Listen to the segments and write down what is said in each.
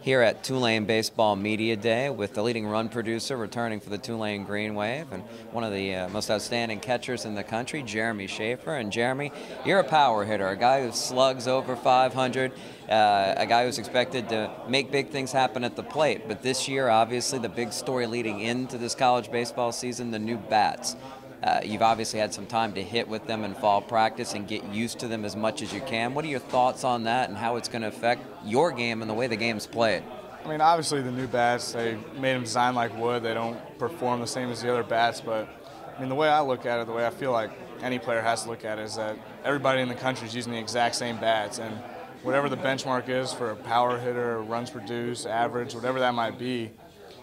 here at Tulane Baseball Media Day with the leading run producer returning for the Tulane Green Wave and one of the most outstanding catchers in the country, Jeremy Schaffer. And Jeremy, you're a power hitter, a guy who slugs over 500, a guy who's expected to make big things happen at the plate. But this year, obviously, the big story leading into this college baseball season, the new bats. You've obviously had some time to hit with them in fall practice and get used to them as much as you can. What are your thoughts on that and how it's going to affect your game and the way the game's played? I mean, obviously the new bats, they made them designed like wood. They don't perform the same as the other bats, but I mean, the way I look at it, the way I feel like any player has to look at it is that everybody in the country is using the exact same bats, and whatever the benchmark is for a power hitter, runs produced, average, whatever that might be,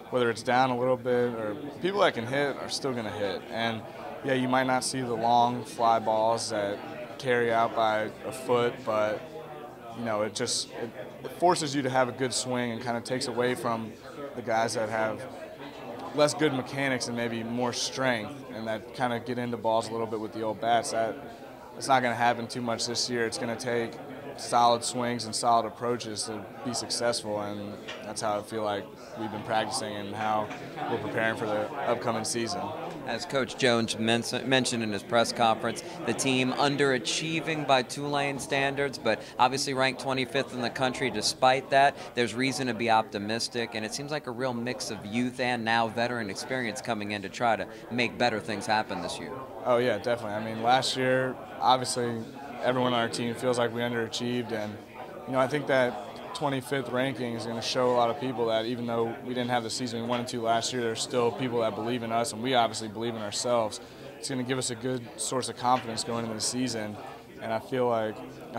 whether it's down a little bit or people that can hit are still going to hit. And yeah, you might not see the long fly balls that carry out by a foot, but you know, it forces you to have a good swing and kind of takes away from the guys that have less good mechanics and maybe more strength and that kind of get into balls a little bit with the old bats. It's not going to happen too much this year. It's going to take solid swings and solid approaches to be successful, and that's how I feel like we've been practicing and how we're preparing for the upcoming season. As Coach Jones mentioned in his press conference, the team underachieving by Tulane standards, but obviously ranked 25th in the country. Despite that, there's reason to be optimistic, and it seems like a real mix of youth and now veteran experience coming in to try to make better things happen this year. Oh yeah, definitely. I mean, last year, obviously, everyone on our team feels like we underachieved, and you know, I think that 25th ranking is going to show a lot of people that even though we didn't have the season we wanted to last year, there's still people that believe in us, and we obviously believe in ourselves. It's going to give us a good source of confidence going into the season, and I feel like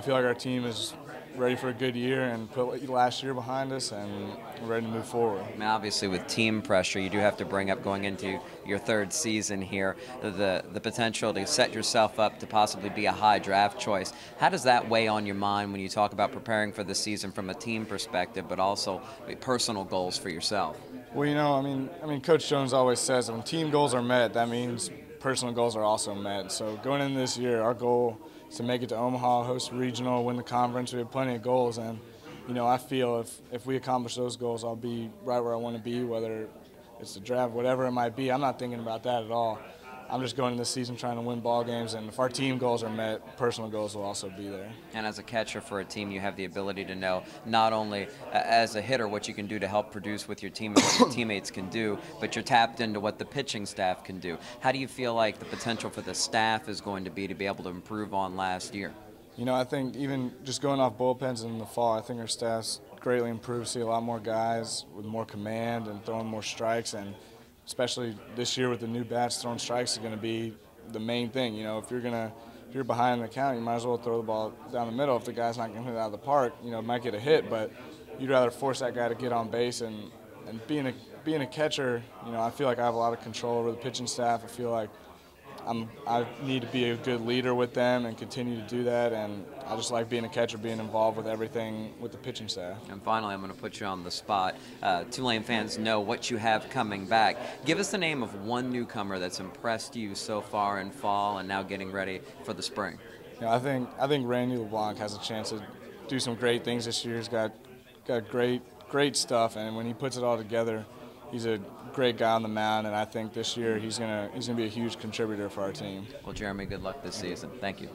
our team is ready for a good year and put last year behind us and we're ready to move forward. I mean, obviously with team pressure, you do have to bring up going into your third season here the potential to set yourself up to possibly be a high draft choice. How does that weigh on your mind when you talk about preparing for the season from a team perspective, but also personal goals for yourself? Well, you know, I mean, Coach Jones always says when team goals are met, that means personal goals are also met. So going into this year, our goal is to make it to Omaha, host a regional, win the conference. We have plenty of goals, and you know, I feel if we accomplish those goals, I'll be right where I want to be, whether it's the draft, whatever it might be. I'm not thinking about that at all. I'm just going into this season trying to win ball games, and if our team goals are met, personal goals will also be there. And as a catcher for a team, you have the ability to know not only as a hitter what you can do to help produce with your team and what your teammates can do, but you're tapped into what the pitching staff can do. How do you feel like the potential for the staff is going to be able to improve on last year? You know, I think even just going off bullpens in the fall, I think our staff's greatly improved. See a lot more guys with more command and throwing more strikes, and especially this year with the new bats, throwing strikes is going to be the main thing. You know, if you're behind in the count, you might as well throw the ball down the middle. If the guy's not going to hit it out of the park, you know, might get a hit, but you'd rather force that guy to get on base. And being a catcher, you know, I feel like I have a lot of control over the pitching staff. I feel like I need to be a good leader with them and continue to do that, and I just like being a catcher, being involved with everything with the pitching staff. And finally, I'm going to put you on the spot. Tulane fans know what you have coming back. Give us the name of one newcomer that's impressed you so far in fall and now getting ready for the spring. You know, I think Randy LeBlanc has a chance to do some great things this year. He's got great stuff, and when he puts it all together, he's a great guy on the mound, and I think this year he's gonna be a huge contributor for our team. Well, Jeremy, good luck this season. Thank you.